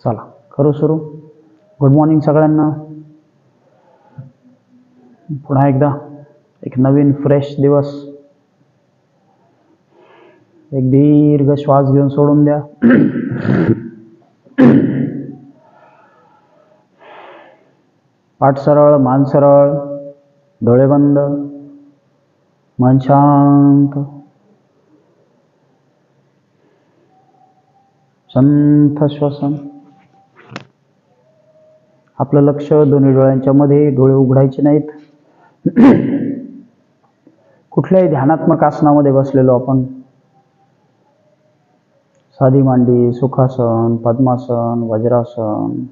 चला करू सुरू. गुड मॉर्निंग सगळ्यांना. पुन्हा एकदा एक नवीन फ्रेश दिवस. एक दीर्घ श्वास घेऊन सोडून द्या. पाठ सरळ, मान सरळ, डोळे बंद, मन शांत. शांत श्वसन. आपलं लक्ष दोन्ही डोळ्यांच्या मध्ये, डोळे उघडायचे नाहीत. कुठल्याही ध्यानात्मक आसनामध्ये बसलेलो आपण. साधी मांडी, सुखासन, पद्मासन, वज्रासन.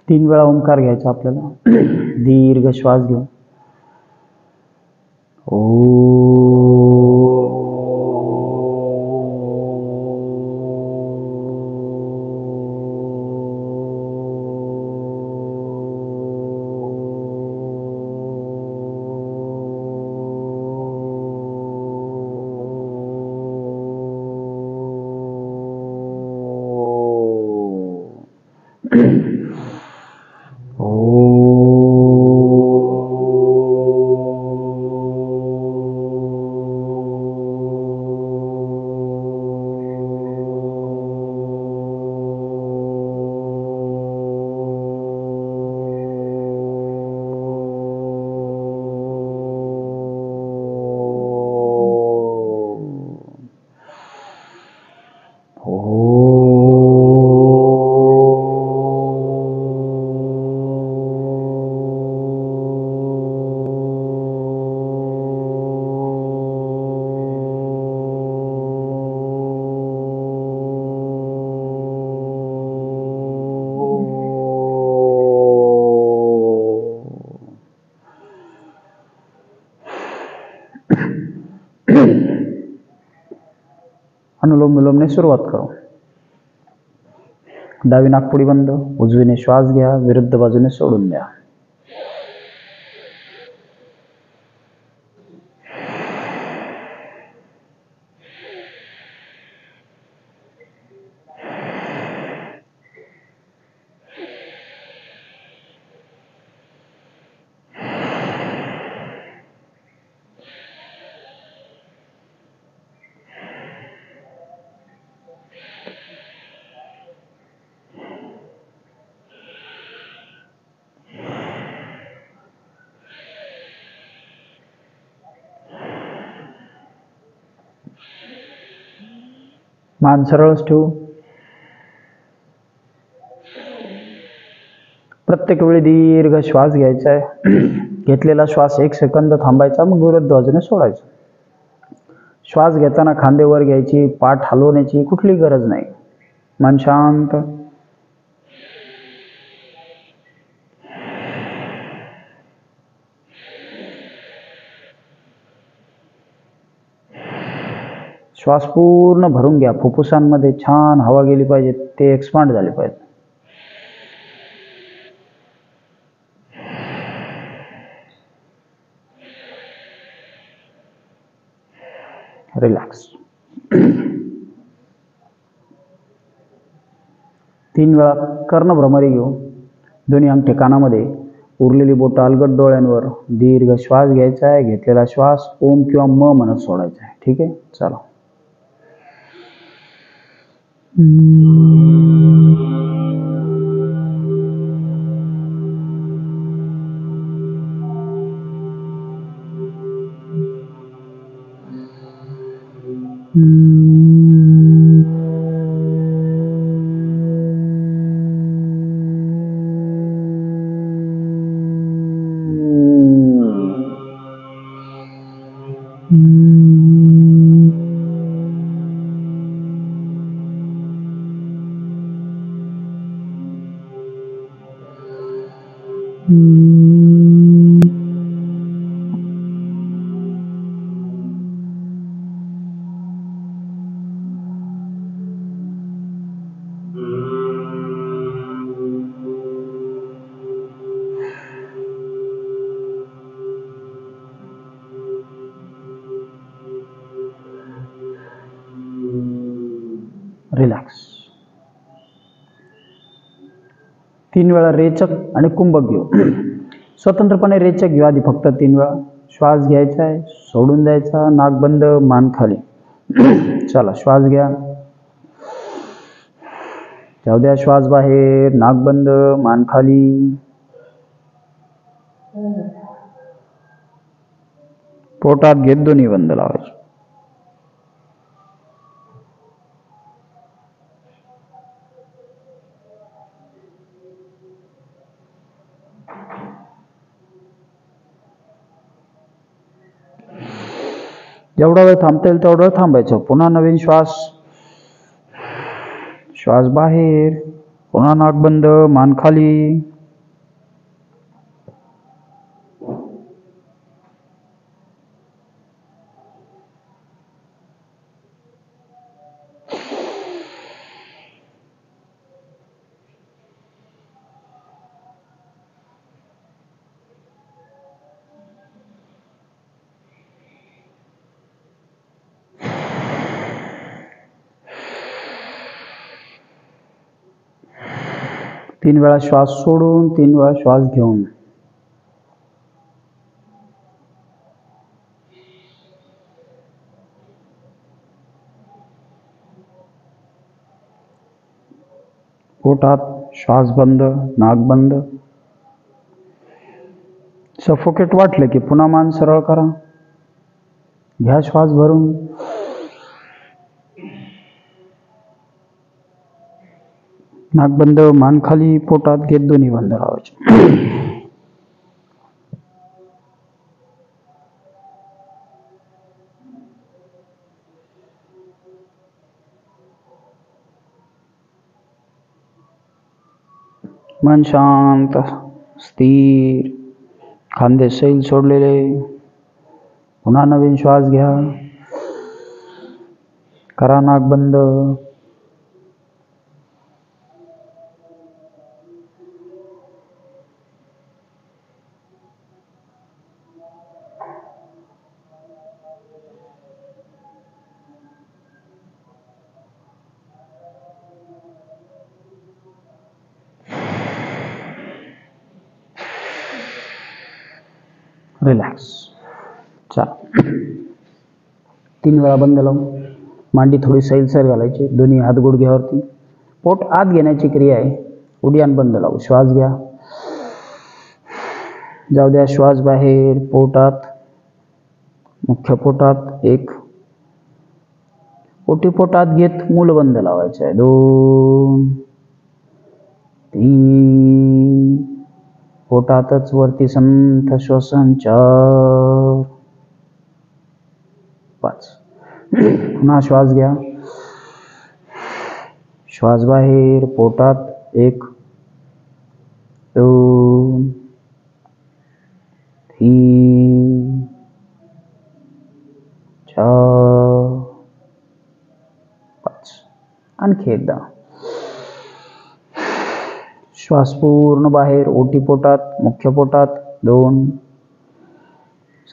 तीन वेळा ओंकार घ्यायचा आपल्याला. दीर्घ श्वास घेऊन. अनुलोम विलोमने सुरुवात करू. डावी नाकपुडी बंद, उजवीने श्वास घ्या, विरुद्ध बाजूने सोडून द्या. मान सरळच ठेवू. प्रत्येक वेळी दीर्घ श्वास घ्यायचा आहे. घेतलेला श्वास 1 सेकंद थांबायचा, मग विरुद्ध बाजूने सोडायचा. श्वास घेताना खांदे वर घ्यायची, पाठ हलवण्याची कुठली गरज नाही. मन शांत. श्वास पूर्ण भरून घ्या. फुफ्फुसांमध्ये छान हवा गेली पाहिजे, ते एक्सपांड झाले पाहिजे. रिलॅक्स. 3 वेळा कर्णभ्रमरी घेऊ. दोन्ही अंगठे कानामध्ये, उरलेली बोटं अलगद डोळ्यांवर. दीर्घ श्वास घ्यायचा आहे. घेतलेला श्वास ओम किंवा म म्हणत सोडायचा आहे. ठीक आहे, चला. Mm-hmm. रिलॅक्स. 3 वेळा रेचक आणि कुंभक घेऊ. स्वतंत्रपणे रेचक घेऊ आधी फक्त 3 वेळा. श्वास घ्यायचा आहे, सोडून द्यायचा, नाक बंद, मान खाली. चला श्वास घ्या, जाऊ द्या, श्वास बाहेर, नाक बंद, मान खाली. पोटात घेत दोन्ही बंद लावायचे. जेवढा वेळ थांबता येईल तेवढा वेळ थांबायचं. पुन्हा नवीन श्वास, श्वास बाहेर, पुन्हा नाक बंद, मान खाली. तीन वेळा श्वास सोडून 3 वेळा श्वास घेऊन. पोटात श्वास बंद, नाक बंद. सफोकेट वाटलं की पुन्हा मान सरळ करा. घ्या श्वास भरून. नाक बंद, मान खाली, पोटात घेत दोन्ही बंद लावायचे. मन शांत, स्थिर, खांदे सैल सोडलेले. पुन्हा नवीन श्वास घ्या, करा नाक बंद. रिलॅक्स. चला 3 वेळा बंद लावून मांडी थोडी सैलसर घालायची. दोन्ही हात गुडघ्यावरती. पोट आत घेण्याची क्रिया आहे. उड्डाण बंद लावू. श्वास घ्या, जाऊ द्या, श्वास बाहेर. पोटात, मुख्य पोटात 1. ओटी पोटात घेत मूल बंद लावायचं आहे. 2, 3. पोटातच वरती संथ श्वसन. 4, 5. पुन्हा श्वास घ्या, श्वास बाहेर. पोटात 1, 2, 3, 4, 5. आणखी एकदा श्वास पूर्ण बाहेर. ओटी पोटात, मुख्य पोटात. 2,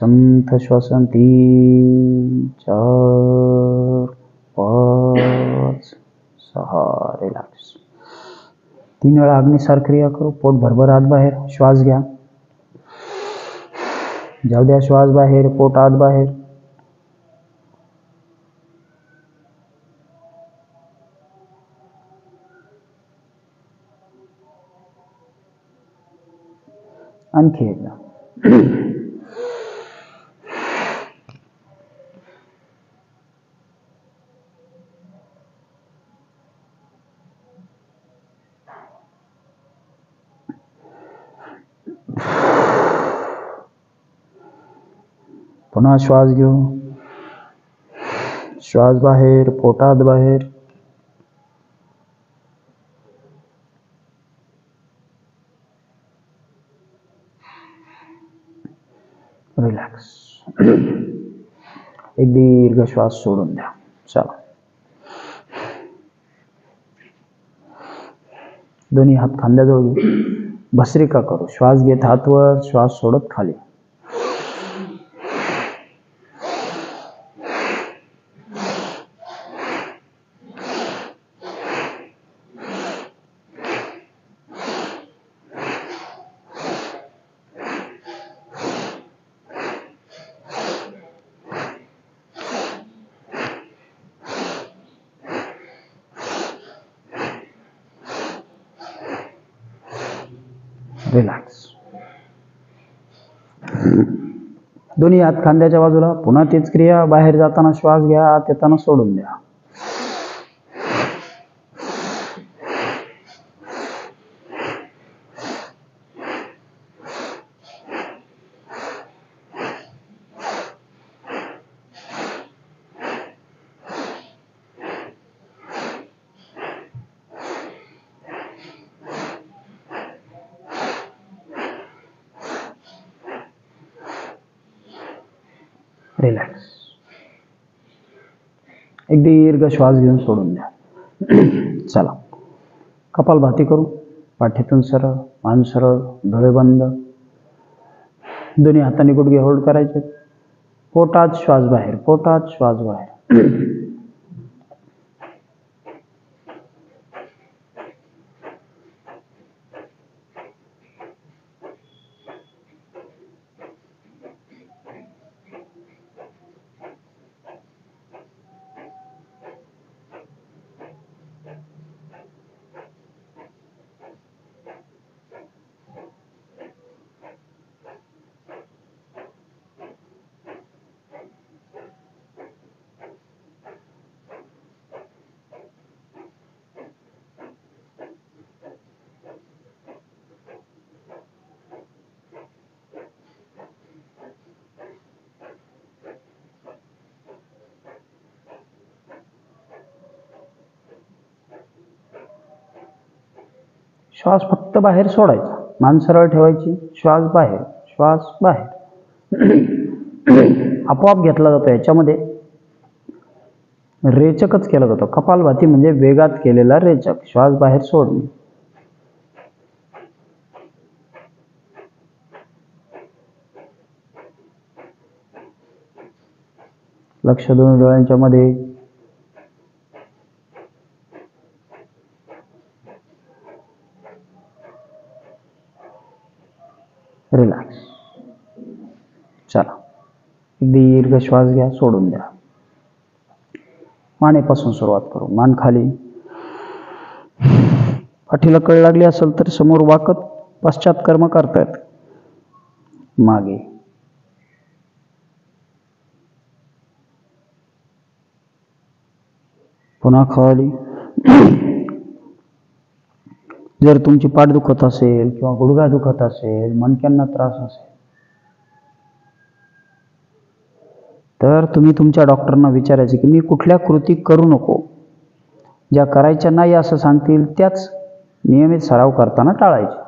संथ श्वसन. 3, 4, 5, 6. रिलॅक्स. 3 वेळा अग्निसार क्रिया करू. पोट भरभर आत बाहेर. श्वास घ्या, जाऊ द्या, श्वास बाहेर. पोट आत बाहेर. आणखी एकदा. पुन्हा श्वास घेऊ. श्वास बाहेर. पोटात बाहेर. रिलॅक्स. एक दीर्घ श्वास सोडून द्या. चला दोन्ही हात खांद्याजवळ घेऊ. भस्त्रिका करू. श्वास घेत हात वर, श्वास सोडत खाली. रिलॅक्स. दोन्ही हात खांद्याच्या बाजूला. पुन्हा तीच क्रिया. बाहेर जाताना श्वास घ्या, आत येताना सोडून द्या. रिलॅक्स. एक दीर्घ श्वास घेऊन सोडून द्या. चला, कपालभाती करू. पाठीतून सरळ, मान सरळ, डोळे बंद. दोन्ही हातांनी गुडघे होल्ड करायचे. पोटात श्वास बाहेर, पोटात श्वास बाहेर. श्वास फक्त बाहेर सोडायचा. मान सरळ ठेवायची. श्वास बाहेर, श्वास बाहेर. आपोआप घेतला जातो. याच्यामध्ये रेचकच केला जातो. कपालभाती म्हणजे वेगात केलेला रेचक. श्वास बाहेर सोडणे. लक्ष दोन्ही डोळ्यांच्या मध्ये. रिलॅक्स. चला, दीर्घ श्वास घ्या, सोडून द्या. मानेपासून सुरुवात करू. मान खाली. पाठीला कळ लागली असेल तर समोर वाकत पश्चात कर्म करतायत. मागे. पुन्हा खाली. जर तुमची पाठ दुखत असेल किंवा गुडघा दुखत असेल, मणक्यांना त्रास असेल, तर तुम्ही तुमच्या डॉक्टरना विचारायचे की मी कुठल्या कृती करू नको. ज्या करायच्या नाही असं सांगतील त्याच नियमित सराव करताना टाळायचे.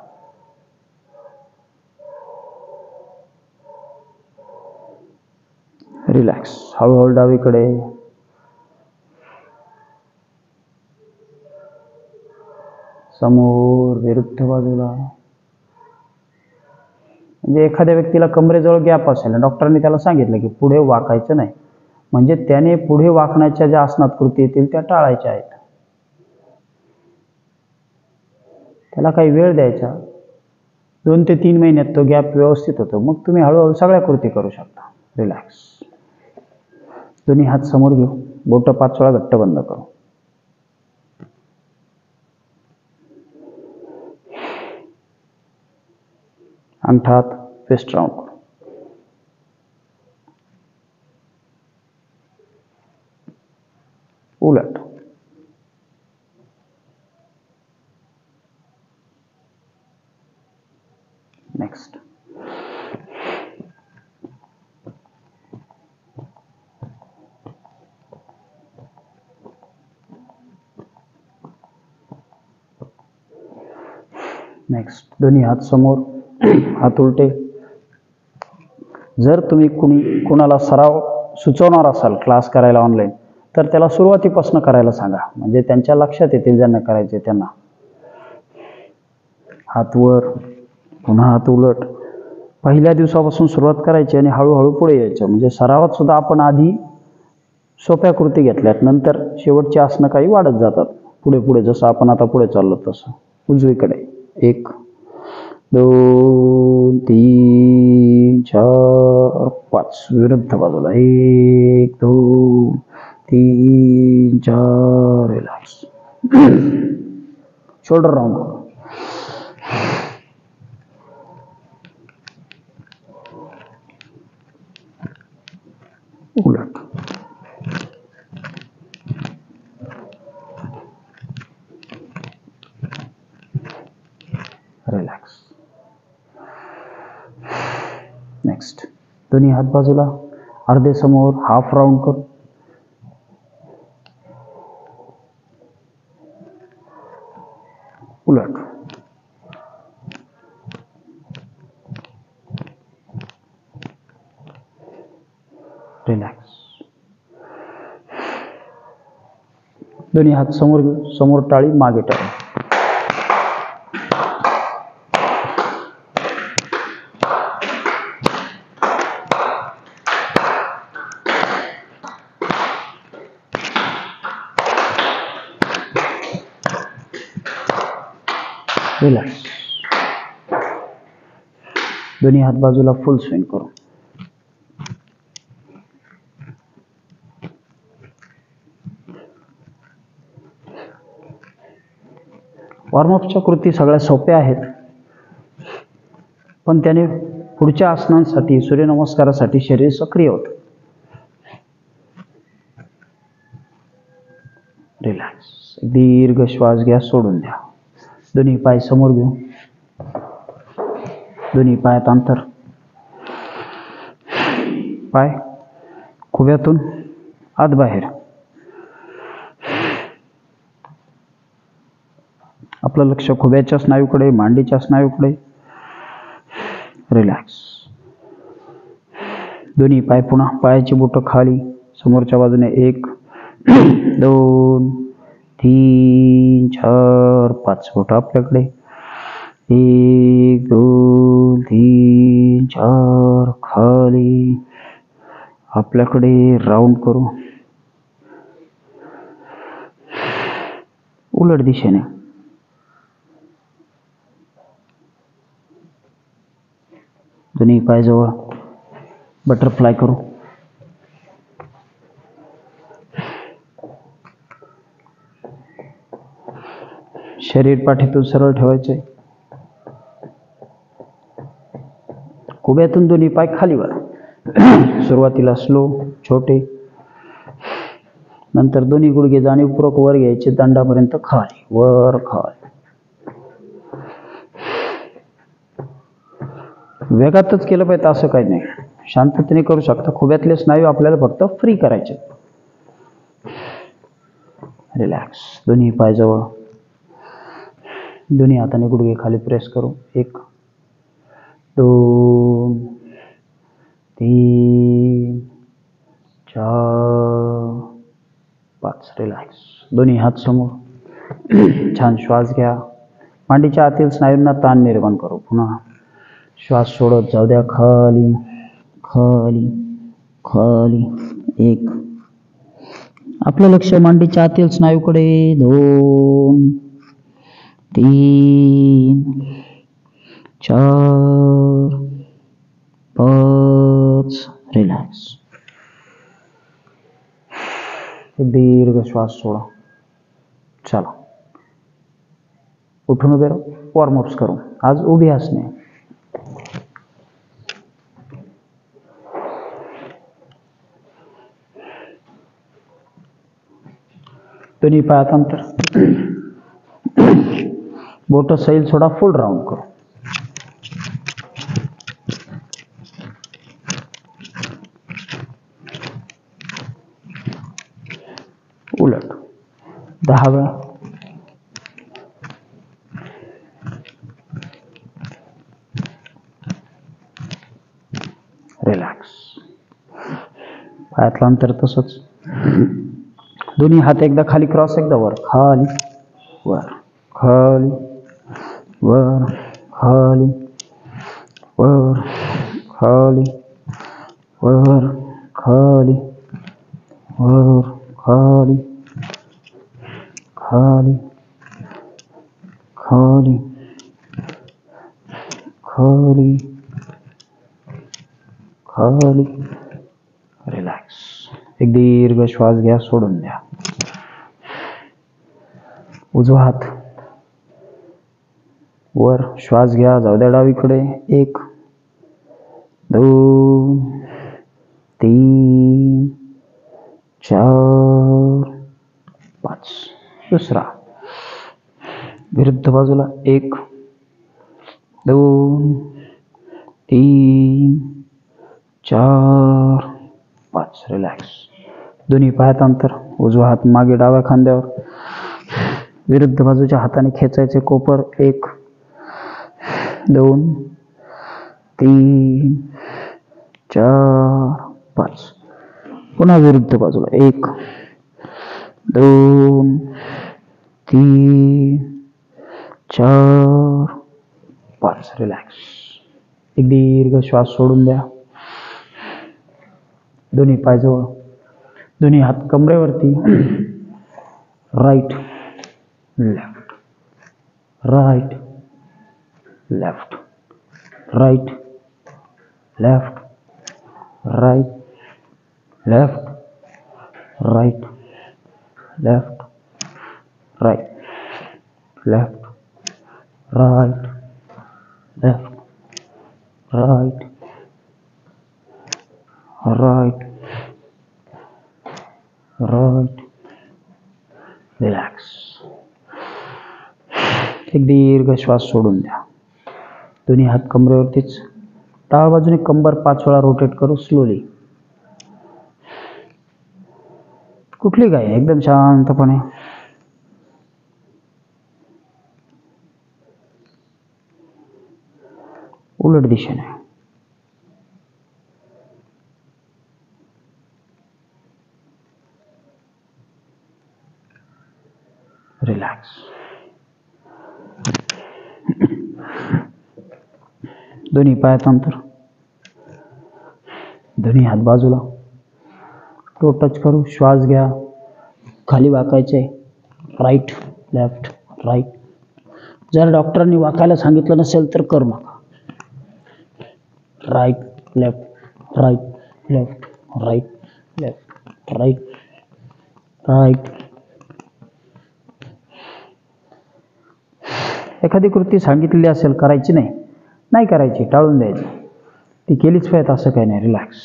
रिलॅक्स. हळूहळू डावीकडे. समोर, विरुद्ध बाजूला. म्हणजे एखाद्या व्यक्तीला कमरेजवळ गॅप असेल, डॉक्टरांनी त्याला सांगितलं की पुढे वाकायचं नाही, म्हणजे त्याने पुढे वाकण्याच्या ज्या आसनात कृती येतील त्या टाळायच्या आहेत. त्याला काही वेळ द्यायचा. 2 ते 3 महिन्यात तो गॅप व्यवस्थित होतो. मग तुम्ही हळूहळू सगळ्या कृती करू शकता. रिलॅक्स. दोन्ही हात समोर घेऊ. बोटं 5 वेळा घट्ट बंद करू. अंगठा हात फिस्ट राऊंड करू. उलट. नेक्स्ट. नेक्स्ट. दोन्ही हात समोर, हात उलटे. जर तुम्ही कुणाला सराव सुचवणार असाल क्लास करायला ऑनलाईन, तर त्याला सुरुवातीपासून करायला सांगा, म्हणजे त्यांच्या लक्षात येतील ज्यांना करायचे त्यांना. हात वर, पुन्हा हात उलट. पहिल्या दिवसापासून सुरुवात करायची आणि हळूहळू पुढे यायचं. म्हणजे सरावात सुद्धा आपण आधी सोप्या कृती घेतल्यात, नंतर शेवटची आसनं काही वाढत जातात पुढे पुढे. जसं आपण आता पुढे चाललो तसं. उजवीकडे 1 2 3 4 5. विरुद्ध बाजूला 1 2 3 4. Relax. Shoulder round. Relax. Next, दोन्ही हात बाजूला, अर्धे समोर, हाफ राऊंड कर. उलट. रिलॅक्स. दोन्ही हात समोर घेऊ, समोर टाळी, मागे टाळी. रिलॅक्स. दोन्ही हात बाजूला, फुल स्विंग करू. वॉर्मअपच्या कृती सगळ्या सोप्या आहेत, पण त्याने पुढच्या आसनांसाठी, सूर्यनमस्कारासाठी शरीर सक्रिय होतं. रिलॅक्स. दीर्घ श्वास घ्या, सोडून द्या. दोन्ही पाय समोर घेऊ, दोन्ही पायात अंतर. पाय खुब्यातून आत बाहेर. आपलं लक्ष खुब्याच्या स्नायूकडे, मांडीच्या स्नायूकडे. रिलॅक्स. दोन्ही पाय पुन्हा, पायाची बोटं खाली, समोरच्या बाजूने 1 2 3 4 5 बोटं आपल्याकडे. 1 2 3 4 खाली आपल्याकडे. राऊंड करू, उलट दिशेने. दोन्ही पाय जवळ, बटरफ्लाय करू. शरीर पाठीतून सरळ ठेवायचे. खुब्यातून दोन्ही पाय खालीवर. सुरुवातीला स्लो, छोटे, नंतर दोन्ही गुडघे जाणीवपूर्वक वर घ्यायचे, दंडापर्यंत खाली, वर खाली. वेगातच केलं पाहिजे असं काही नाही, शांततेने करू शकता. खुब्यातले स्नायू आपल्याला फक्त फ्री करायचे. रिलॅक्स. दोन्ही पाय जवळ, दोन्ही हाताने गुडघे खाली प्रेस करू. 1 2 3 4 5. रिलॅक्स. दोन्ही हात समोर. छान श्वास घ्या. मांडीच्या आतील स्नायूंना ताण निर्माण करू. पुन्हा श्वास सोडत जाऊ द्या. खाली खाली खाली. 1. आपलं लक्ष मांडीच्या आतील स्नायूकडे. 2 3 4 5. रिलॅक्स. दीर्घ श्वास सोडा. चला, उठून उभे राहू. वॉर्मअप्स करू. आज उभी असणे. दोन्ही पायात अंतर. बोट सैल सोडा. फुल राऊंड करू. उलट 10 वेळा. रिलॅक्स. पायातलं अंतर तसंच. दोन्ही हात एकदा खाली क्रॉस, एकदा वर. खाली वर, खाली वर, खाली वर, खाली वर, खाली वर, खाली खाली खाली खाली खाली. रिलॅक्स. एक दीर्घ श्वास घ्या, सोडून द्या. उजवा हात वर, श्वास घ्या, जाऊ द्या डावीकडे. 1 2 3 4 5. दुसरा विरुद्ध बाजूला. 1 2 3 4 5. रिलॅक्स. दोन्ही पायात अंतर. उजवा हात मागे डाव्या खांद्यावर. विरुद्ध बाजूच्या हाताने खेचायचे कोपर. 1 2 3 4 5. पुन्हा विरुद्ध बाजूला. 1 2 3 4 5. रिलॅक्स. एक दीर्घ श्वास सोडून द्या. दोन्ही पाय जवळ. दोन्ही हात कमरेवरती. Right left right left right left right left right left right left right left right right right. Relax. एक दीर्घ श्वास सोडून द्या. दोन्ही हात कमरेवरतीच. डाव्या बाजूने कंबर 5 वेळा रोटेट करू स्लोली. कुठली काय एकदम शांतपणे. उलट दिशेने. रिलॅक्स. दोन्ही पायात अंतर. दोन्ही हात बाजूला. तो टच करू. श्वास घ्या. खाली वाकायचे. Right left right. जर डॉक्टरांनी वाकायला सांगितलं नसेल तर करू नका. Right left right left right left right right. एखादी कृती सांगितलेली असेल करायची नाही करायची, टाळून द्यायची. ती केलीच पाहिजे असं काही नाही. रिलॅक्स.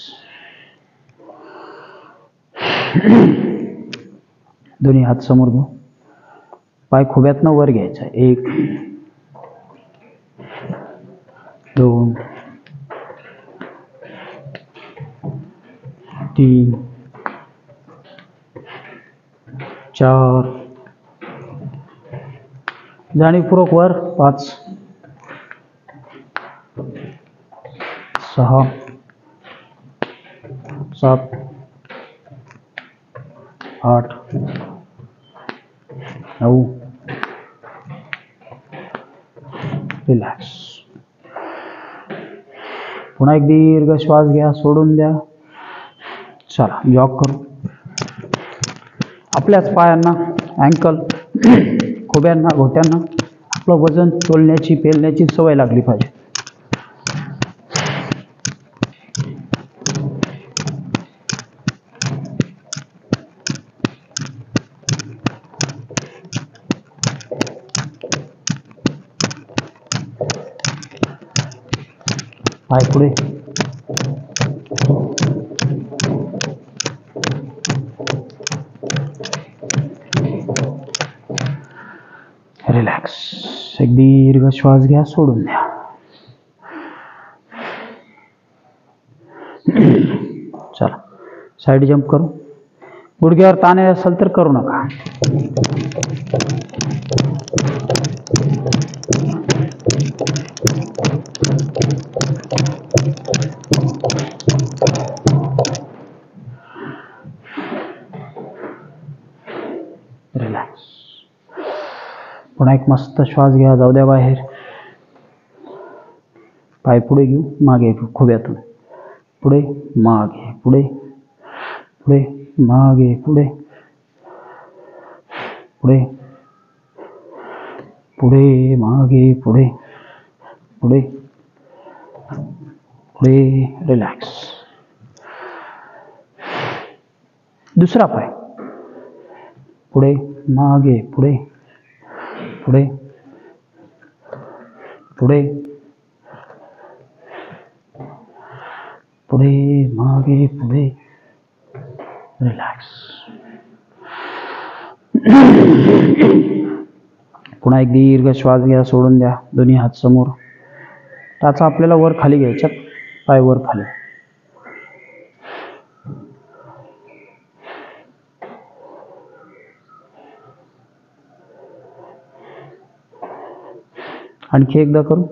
दोन्ही हात समोर घेऊ. पाय खुब्यातनं वर घ्यायचा. 1 2 3 4. जाणीवपूर्वक वर. 5 6 7 8 9. रिलॅक्स. पुन्हा एक दीर्घ श्वास घ्या. सोडून द्या. चला जॉग करू. आपल्याच पायांना अँकल खुब्यांना घोट्यांना आपलं वजन तोलण्याची पेलण्याची सवय लागली पाहिजे. पाय पुढे. रिलॅक्स. एक दीर्घ श्वास घ्या. सोडून द्या. चला साइड जंप करू. गुडघ्यावर ताण असेल तर करू नका. रिलॅक्स. पुन्हा एक मस्त श्वास घ्या. जाऊ द्या बाहेर. पाय पुढे घेऊ. मागे खुब्यातून पुढे मागे पुढे पुढे मागे पुढे पुढे पुढे मागे पुढे पुढे पुढे. रिलॅक्स. दुसरा पाय पुढे मागे पुढे पुढे पुढे पुढे मागे पुढे. रिलॅक्स. पुन्हा एक दीर्घ श्वास घ्या. सोडून द्या. दोन्ही हात समोर. टाचा आपल्याला वर खाली घ्यायच्यात, पाय वर खाली. आणखी एकदा करू.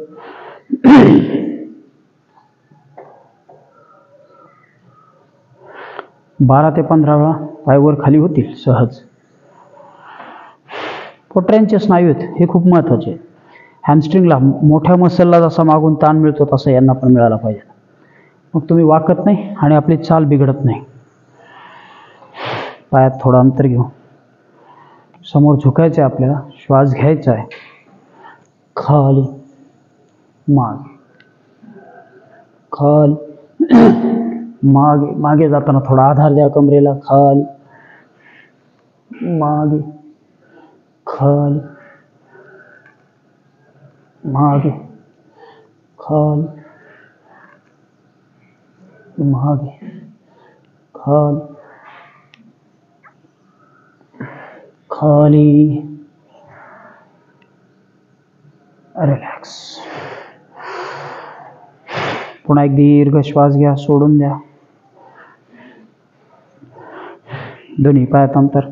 12 ते 15 वेळा पाय वर खाली होतील सहज. पोटऱ्यांचे स्नायू आहेत, हे खूप महत्त्वाचे आहे. हॅमस्ट्रिंगला मोठ्या मसलला जसा मागून ताण मिळतो तसा यांना पण मिळाला पाहिजे. मग तुम्ही वाकत नाही आणि आपली चाल बिघडत नाही. पायात थोडं अंतर घेऊ. समोर झुकायचं आहे आपल्याला. श्वास घ्यायचा आहे. खाली, मागे, खाली, मागे. मागे जाताना थोडा आधार द्या कमरेला. खाली, मागे, खाली, मागे, खाली, मागे, खाली, खाली. रिलॅक्स. पुन्हा एक दीर्घ श्वास घ्या, सोडून द्या. दोन्ही पायात अंतर,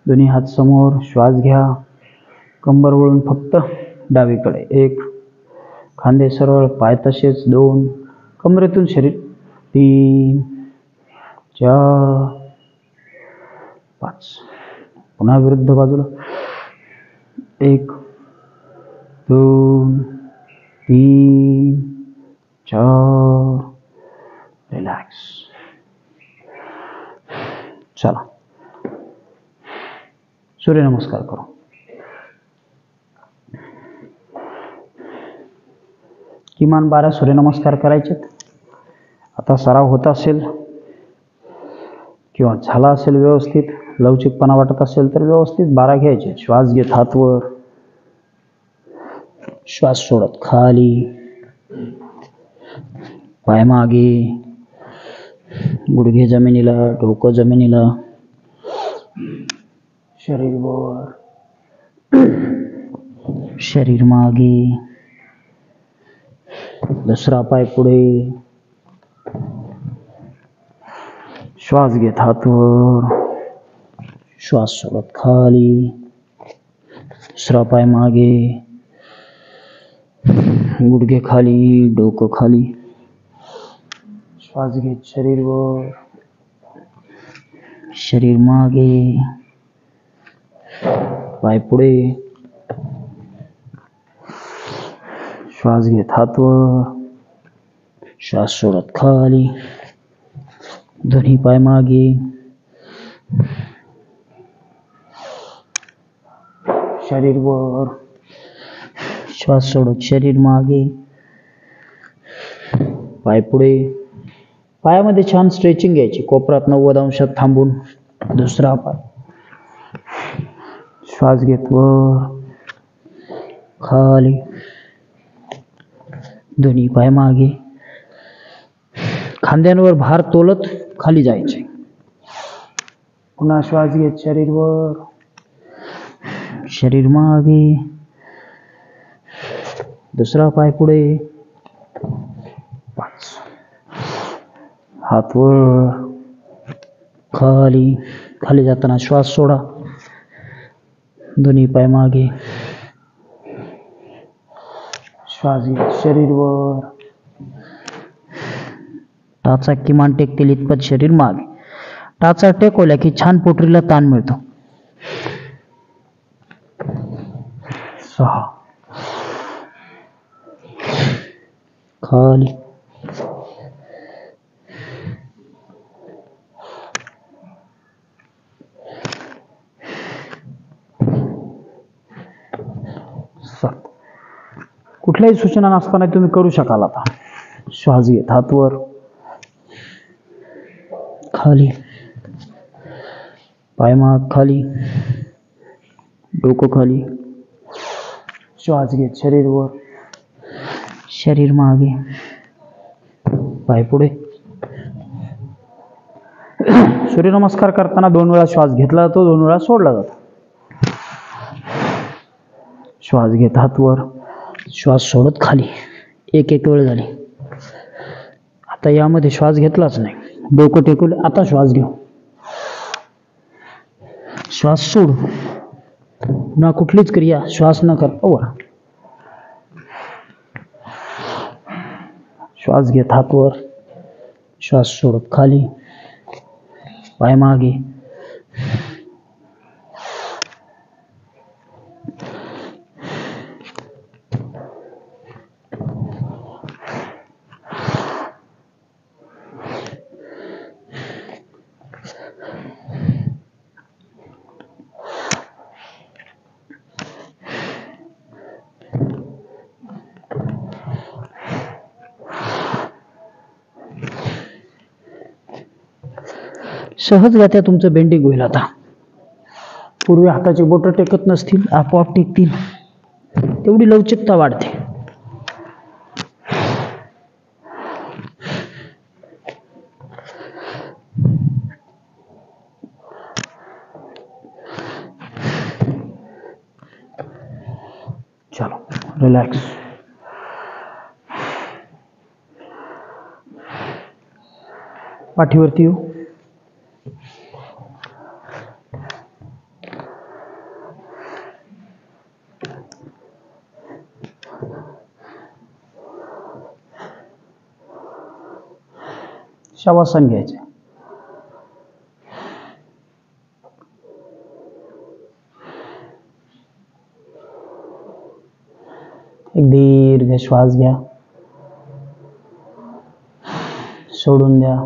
दोन्ही हात समोर. श्वास घ्या. कंबर वळून फक्त डावीकडे. 1, खांदे सरळ, पाय तसेच. 2, कमरेतून शरीर. 3, 4, 5. पुन्हा विरुद्ध बाजूला. 1, 2, 3, 4. रिलॅक्स. चला सूर्यनमस्कार करू. किमान 12 सूर्यनमस्कार करायचेत. आता सराव होत असेल किंवा झाला असेल व्यवस्थित, लवचिकपणा वाटत असेल तर व्यवस्थित 12 घ्यायचे. श्वास घेत हात वर, श्वास सोडत खाली, पाय मागे, गुडघे जमिनीला, डोकं जमिनीला, शरीर वर, शरीर मागे, दुसरा पाय पुढे. श्वास घेत हात वर, श्वास सोडत खाली, दुसरा पाय मागे, गुडघे खाली, डोकं खाली. श्वास घेत शरीर वर, शरीर मागे, पाय पुढे. श्वास घेत हात वर, श्वास सोडत खाली, दोन्ही पाय मागे, शरीर वर, श्वास सोडत शरीर मागे, पाय पुढे. पायामध्ये छान स्ट्रेचिंग घ्यायची. कोपरात 90 अंशात थांबून दुसरा पाय. श्वास घेत वर, खाली, दोन्ही पाय मागे. खांद्यांवर भार तोलत खाली जायचे. पुन्हा श्वास घेत शरीर वर, शरीर मागे, दुसरा पाय पुढे. 5. हात वर, खाली. खाली जाताना श्वास सोडा, दोन्ही पाय मागे. श्वास घेत शरीर वर, टाचा किमान टेकतील इतपत शरीर मागे. टाचा टेकवल्या की छान पोटरीला ताण मिळतो. 6. खाली, 7. कुठल्याही सूचना नसताना तुम्ही करू शकाल. आता श्वास घेत हात वर, खाली, पाय माग खाली, डोकं खाली. श्वास घेत शरीर वर, शरीर मागे, पाय पुढे. सूर्यनमस्कार करताना 2 वेळा श्वास घेतला जातो, 2 वेळा सोडला जातो. श्वास घेत हात वर, श्वास सोडत खाली, एक एक वेळ झाली. आता यामध्ये श्वास घेतलाच नाही. डोकं टेकवलं. आता श्वास घेऊ. श्वास सोड. पुन्हा कुठलीच क्रिया श्वास न करता वर. श्वास घेत हात वर. श्वास सोडत खाली. पाय मागे. सहजगत्या तुमचं बेंडिंग होईल. आता पूर्वी हाताची बोटं टेकत नसतील, आपोआप टेकतील. तेवढी लवचिकता वाढते. चलो रिलॅक्स. पाठीवरती येऊ. शवासन घ्यायचे. एक दीर्घ श्वास घ्या. सोडून द्या.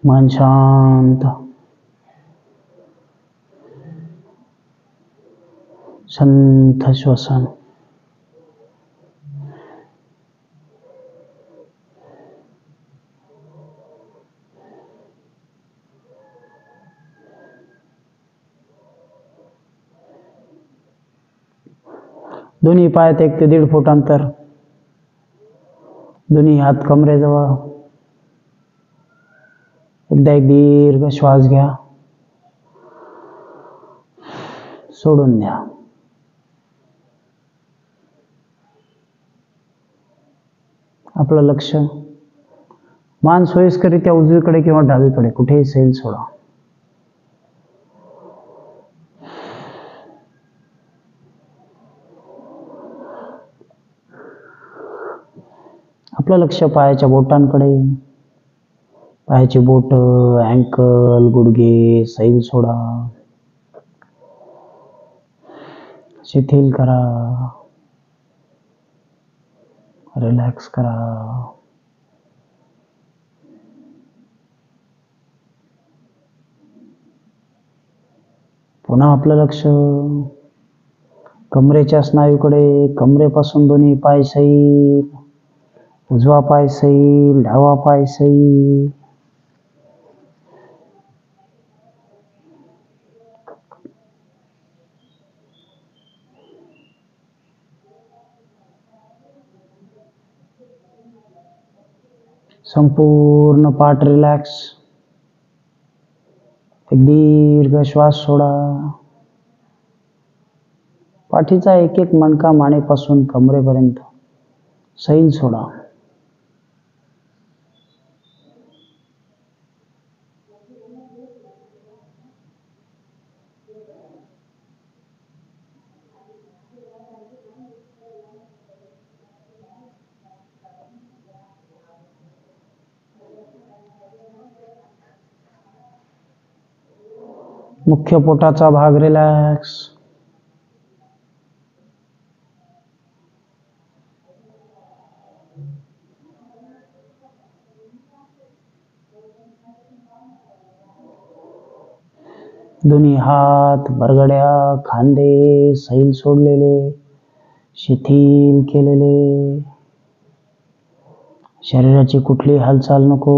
मन शांत. संथ श्वसन. दोन्ही पायात 1 ते 1.5 फूट अंतर. दोन्ही हात कमरेजवळ. एकदा एक दीर्घ श्वास घ्या. सोडून द्या. आपलं लक्ष मान सोयीस्करित्या उजवीकडे किंवा डावीकडे कुठेही सैल सोडा. आपलं लक्ष पायाच्या बोटांकडे. पायाची बोट, अँकल, गुडघे सैल सोडा. शिथिल करा. रिलॅक्स करा. पुन्हा आपलं लक्ष कमरेच्या स्नायूकडे. कमरेपासून दोन्ही पाय सैल. उजवा पाय सैल, डावा पाय सैल. संपूर्ण पाठ रिलॅक्स. एक दीर्घ श्वास सोडा. पाठीचा एक एक मणका मानेपासून कमरेपर्यंत सैल सोडा. मुख्य पोटाचा भाग रिलॅक्स. दोन्ही हात, बरगड्या, खांदे सैल सोडलेले, शिथिल केलेले. शरीराची कुठली हालचाल नको.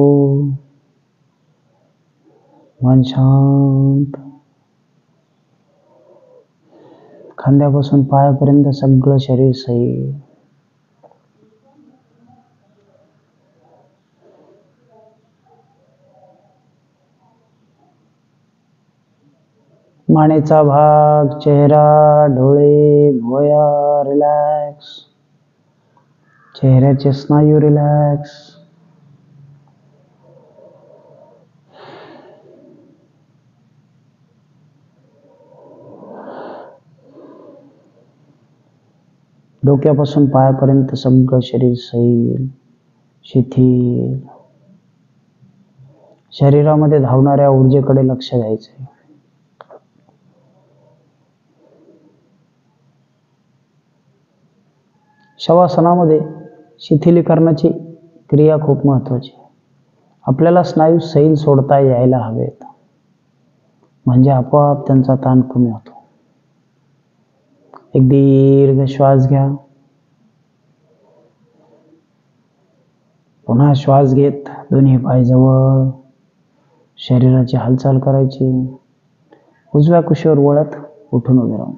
मन शांत. खांद्यापासून पायापर्यंत सगळं शरीर सैल. मानेचा भाग, चेहरा, डोळे, भुवया रिलॅक्स. चेहऱ्याचे स्नायू रिलॅक्स. डोक्यापासून पायापर्यंत सगळं शरीर सैल, शिथिल. शरीरामध्ये धावणाऱ्या ऊर्जेकडे लक्ष द्यायचे. शवासनामध्ये शिथिलीकरणाची क्रिया खूप महत्वाची. आपल्याला स्नायू सैल सोडता यायला हवेत, म्हणजे आपोआप त्यांचा ताण कमी होतो. एक दीर्घ श्वास घ्या. पुन्हा श्वास घेत दोन्ही पाय जवळ, शरीराची हालचाल करायची. उजव्या कुशीवर वळत उठून उभे राहून.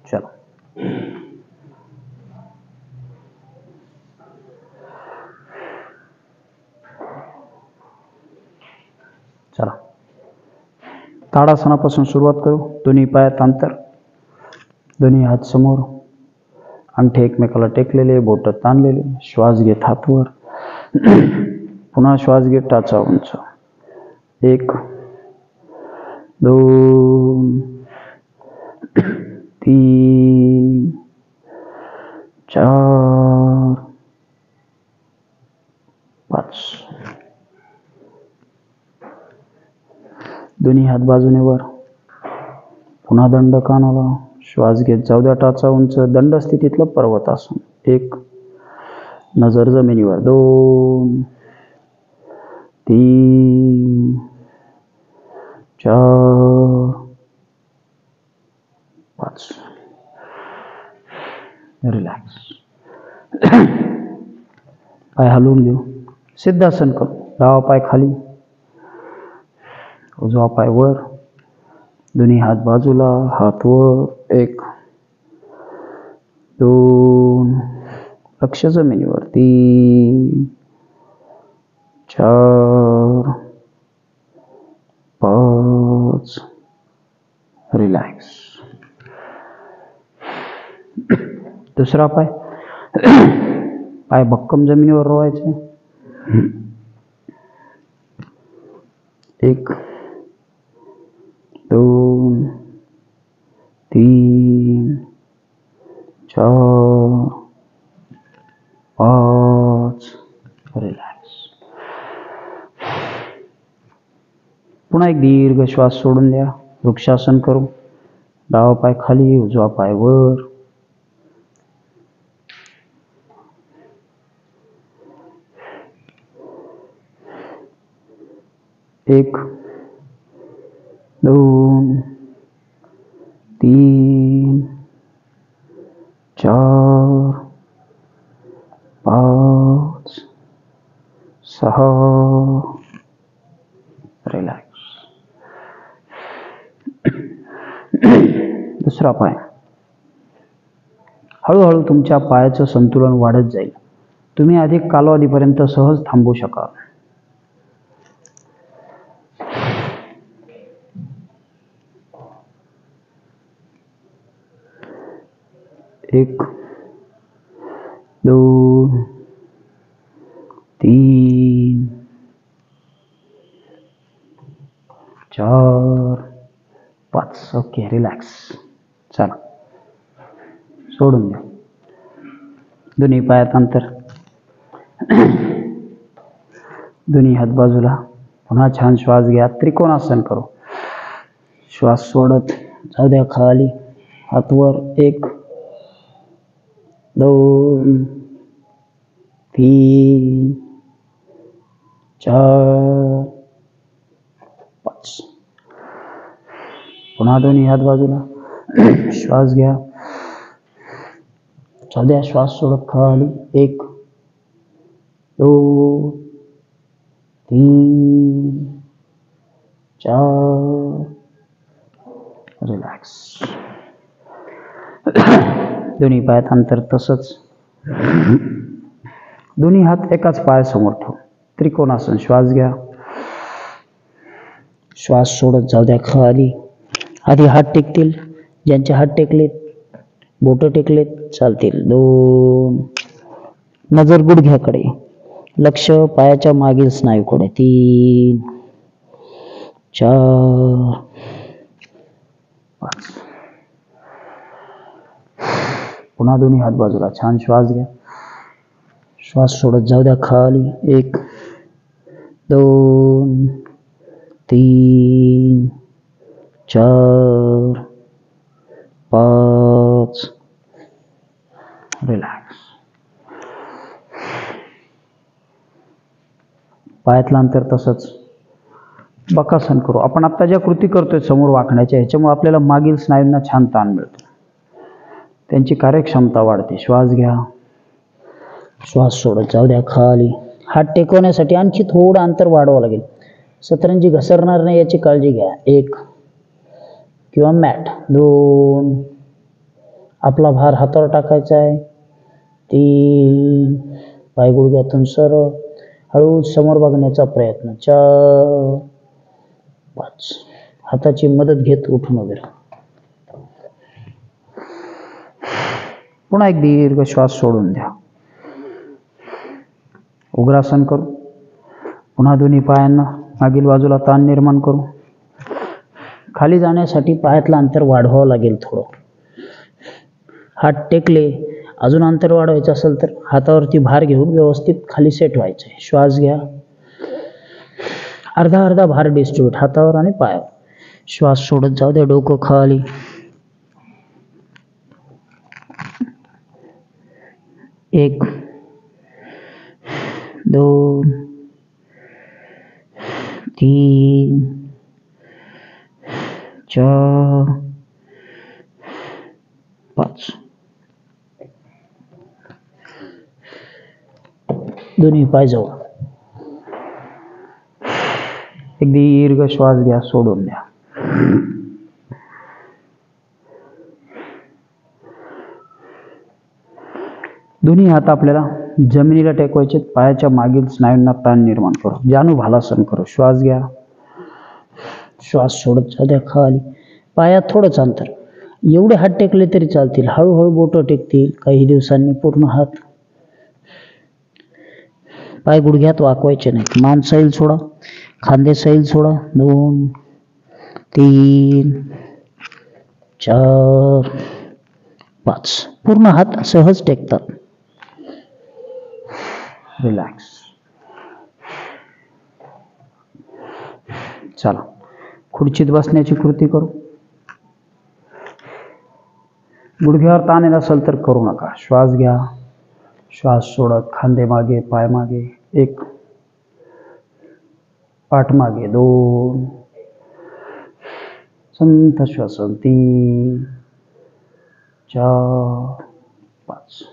चलो. चला, ताडासनापासून सुरुवात करू. दोन्ही पायात अंतर, दोन्ही हात समोर, अंगठे एकमेकाला टेकलेले, बोट ताणलेले. श्वास घेत हात वर. पुन्हा श्वास घेत टाचा उंच. 1 2 3 4 5. दोन्ही हात बाजूने वर. पुन्हा दंड कानाला. श्वास घेत जाऊ द्या टाचा उंच. दंड स्थितीतलं पर्वतासन. 1 नजर जमिनीवर. 2 3 4 5. रिलॅक्स. पाय हलवून घेऊ. सिद्धासन करू. डावा पाय खाली, उजवा पाय वर. दोन्ही हात बाजूला, हात वर. 1 2 लक्ष जमिनीवर. 3 4 5. रिलॅक्स. दुसरा पाय, पाय भक्कम जमिनीवर रोवायचे. 1 2 3 4 5. रिलॅक्स. पुन्हा एक दीर्घ श्वास सोडून द्या. वृक्षासन करू. डावा पाय खाली, उजवा पाय वर. 1 2 3 4 5 6. रिलॅक्स. दुसरा पाय. हळूहळू तुमच्या पायाचं संतुलन वाढत जाईल. तुम्ही अधिक कालावधीपर्यंत सहज थांबू शकाल. 1 2 3 4 5. Okay, relax. चला, सोडून द्या. दोन्ही पायात अंतर, दोन्ही हात बाजूला. पुन्हा छान श्वास घ्या. त्रिकोणासन करू. श्वास सोडत जाऊ द्या खाली, हात वर. 1 2 3 4 5. पुन्हा दोन्ही हात बाजूला. श्वास घ्या. जाऊ द्या श्वास सोडत खाली. 1 2 3 4. रिलॅक्स. दोन्ही पायात अंतर तसंच. दोन्ही हात एकाच पायासमोर ठेव. त्रिकोणासन. श्वास घ्या. श्वास सोडत जाऊ द्या खाली. आधी हात टेकतील. ज्यांचे हात टेकलेत, बोट टेकलेत, चालतील. 2. नजर गुडघ्याकडे. लक्ष पायाच्या मागील स्नायूकडे. 3, 4, 5. पुन्हा दोन्ही हात बाजूला. छान श्वास घ्या. श्वास सोडत जाऊ द्या खाली. 1, 2, 3, 4, 5. रिलॅक्स. पायातलं अंतर तसंच. बकासन करू. आपण आता ज्या कृती करतोय समोर वाकण्याच्या, ह्याच्यामुळे आपल्याला मागील स्नायूंना छान ताण मिळतो, त्यांची कार्यक्षमता वाढते. श्वास घ्या. श्वास सोडत जाऊ द्या खाली. हात टेकवण्यासाठी आणखी थोडं अंतर वाढवावं लागेल. सतरंजी घसरणार नाही याची काळजी घ्या. 1 किंवा मॅट. 2. आपला भार हातावर टाकायचा आहे. 3. पाय गुडघ्यातून सरळ हळूच समोर बघण्याचा प्रयत्न. 4, 5. हाताची मदत घेत उठून उभे राहा. पुन्हा एक दीर्घ श्वास सोडून द्या. उग्रासन करू. पुन्हा दोन्ही पायांना मागील बाजूला ताण निर्माण करू. खाली जाण्यासाठी पायातलं अंतर वाढवावं लागेल थोडं. हात टेकले. अजून अंतर वाढवायचं असेल तर हातावरती भार घेऊन व्यवस्थित खाली सेट व्हायचं आहे. श्वास घ्या. अर्धा अर्धा भार डिस्ट्रीब्यूट हातावर आणि पायावर. श्वास सोडत जाऊ द्या. डोकं खाली. 1, 2, 3, 4, 5. दोन्ही पाय जवळ. एक दीर्घ श्वास घ्या. सोडून द्या. दोन्ही हात आपल्याला जमिनीला टेकवायचे. पायाच्या मागील स्नायूंना ताण निर्माण करू. जानू भालासन करू. श्वास घ्या. श्वास सोडत जाऊ द्या खाली. पायात थोडंच अंतर. एवढे हात टेकले तरी चालतील. हळूहळू बोटं टेकतील. काही दिवसांनी पूर्ण हात. पाय गुडघ्यात वाकवायचे नाहीत. मान सैल सोडा. खांदे सैल सोडा. 2, 3, 4, 5. पूर्ण हात सहज टेकतात. रिलॅक्स. चला खुर्चीत बसण्याची कृती करू. गुडघ्यावर ताण येत असेल तर करू नका. श्वास घ्या. श्वास सोडत खांदे मागे, पाय मागे. 1, पाठ मागे. 2, संथ श्वासन. 3, 4, 5.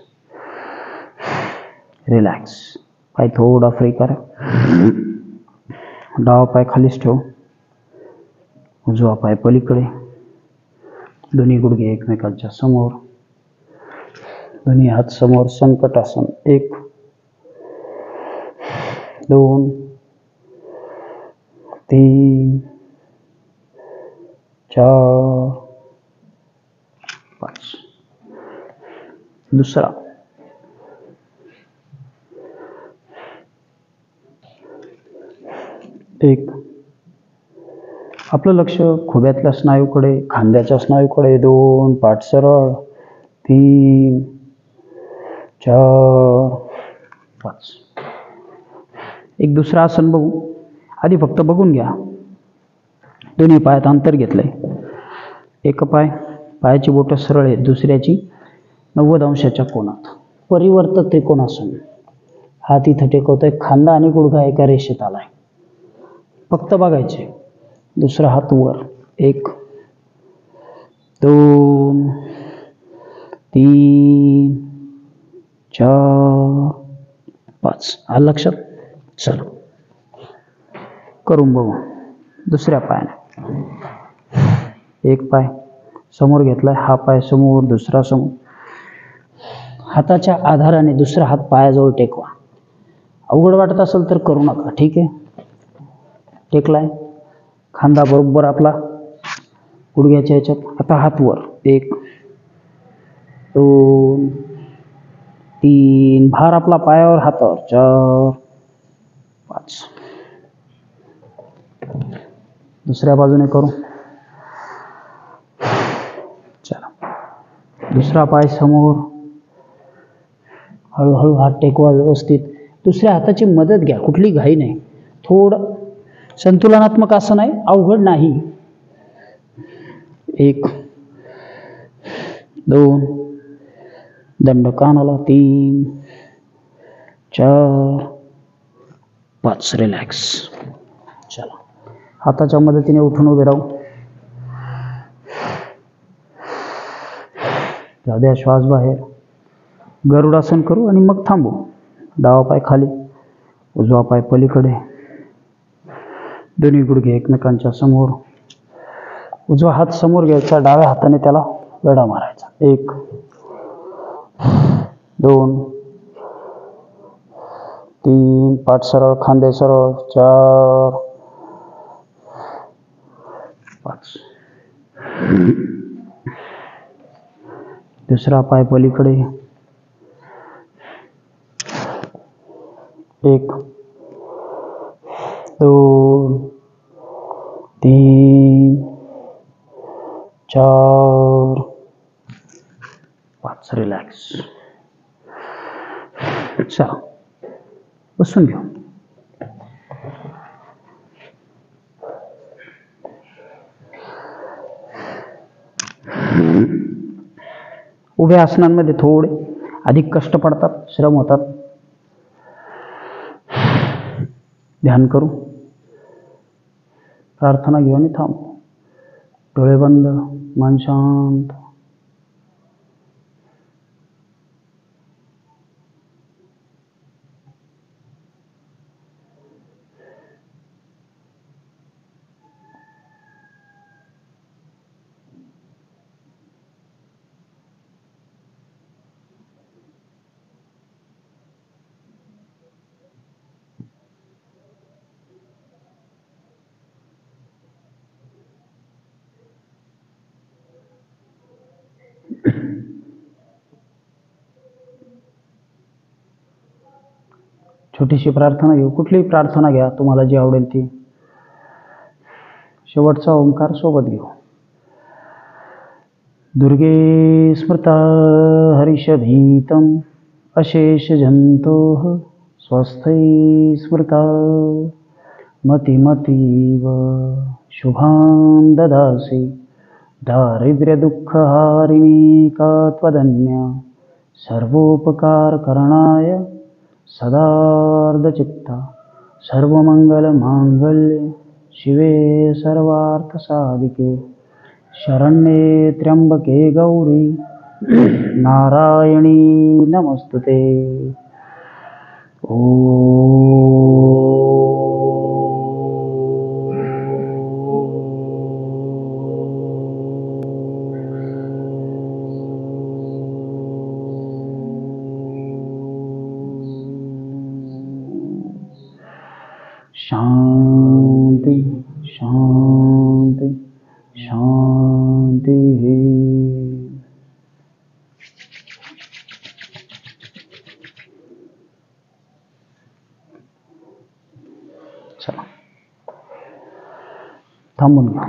रिलॅक्स. पाय थोडा फ्री करा. डावा पाय खालीच ठेव. उजवा पाय पलीकडे. दोन्ही गुडघे एकमेकांच्या समोर. दोन्ही हात समोर. संकटासन. 1, 2, 3, 4, 5. दुसरा. 1. आपलं लक्ष खुब्यातल्या स्नायूकडे, खांद्याच्या स्नायूकडे. 2. पाठ सरळ. 3, 4, 5. एक दुसरं आसन बघू. आधी फक्त बघून घ्या. दोन्ही पायात अंतर घेतलंय. एक पायाची बोटं सरळ आहेत. दुसऱ्याची 90 अंशाच्या कोनात. परिवर्तक त्रिकोणासन. हात इथं टेकवतोय. खांदा आणि गुडघा एका रेषेत आलाय. फक्त बघायचे. दुसरा हात वर. 1, 2, 3, 4, 5. आलं लक्षात? चला करून बघू. दुसऱ्या पायाने. एक पाय समोर घेतलाय. हा पाय समोर. दुसरा समोर. हाताच्या आधाराने दुसरा हात पायाजवळ टेकवा. अवघड वाटत असेल तर करू नका, ठीक आहे. टेकलाय, खांदा बरोबर आपला गुडघ्याच्या ह्याच्यात. आता हात वर. 1 2 3, भार आपला पायावर, हातावर. 4 5. दुसऱ्या बाजूने करू. चला, दुसरा पाय समोर. हळूहळू हात टेकवा व्यवस्थित. दुसऱ्या हाताची मदत घ्या, कुठली घाई नाही. थोडं संतुलनात्मक आसन आहे, अवघड नाही. 1 2, दंड कानाला. 3 4 5. रिलॅक्स. चला, हाताच्या मदतीने उठून उभे राहू. जाऊ द्या श्वास बाहेर. गरुडासन करू आणि मग थांबू. डावा पाय खाली, उजवा पाय पलीकडे, दोन्ही गुडघे एकमेकांच्या समोर. उजवा हात समोर घ्यायचा, डाव्या हाताने त्याला वेढा मारायचा. 1 2 3, पाठ सरळ, खांदे सरळ. 4 5. दुसरा पाय पलीकडे. 1 2 3 4 5. रिलॅक्स. चला, बसून घेऊ. उभ्या आसनांमध्ये थोडे अधिक कष्ट पडतात, श्रम होतात. ध्यान करू, प्रार्थना घेऊ आणि थांबू. डोळे बंद, मन शांत. छोटीशी प्रार्थना घेऊ. कुठलीही प्रार्थना घ्या, तुम्हाला जी आवडेल ती. शेवटचा ओंकार सोबत घेऊ. दुर्गे स्मृता हरिषभीतम अशेष जंतोः स्वस्थै स्मृता मतिमतीव शुभां ददासि दारिद्र्यदुःखहारिणी का त्वदन्या सर्वोपकारकरणाय सदार्धचित्ता सर्वमंगलमांगल्ये शिवे सर्वार्थसाधिके शरण्ये त्र्यंबके गौरी नारायणी नमस्तुते. शांति शांति शांति. चला, थांबून घ्या.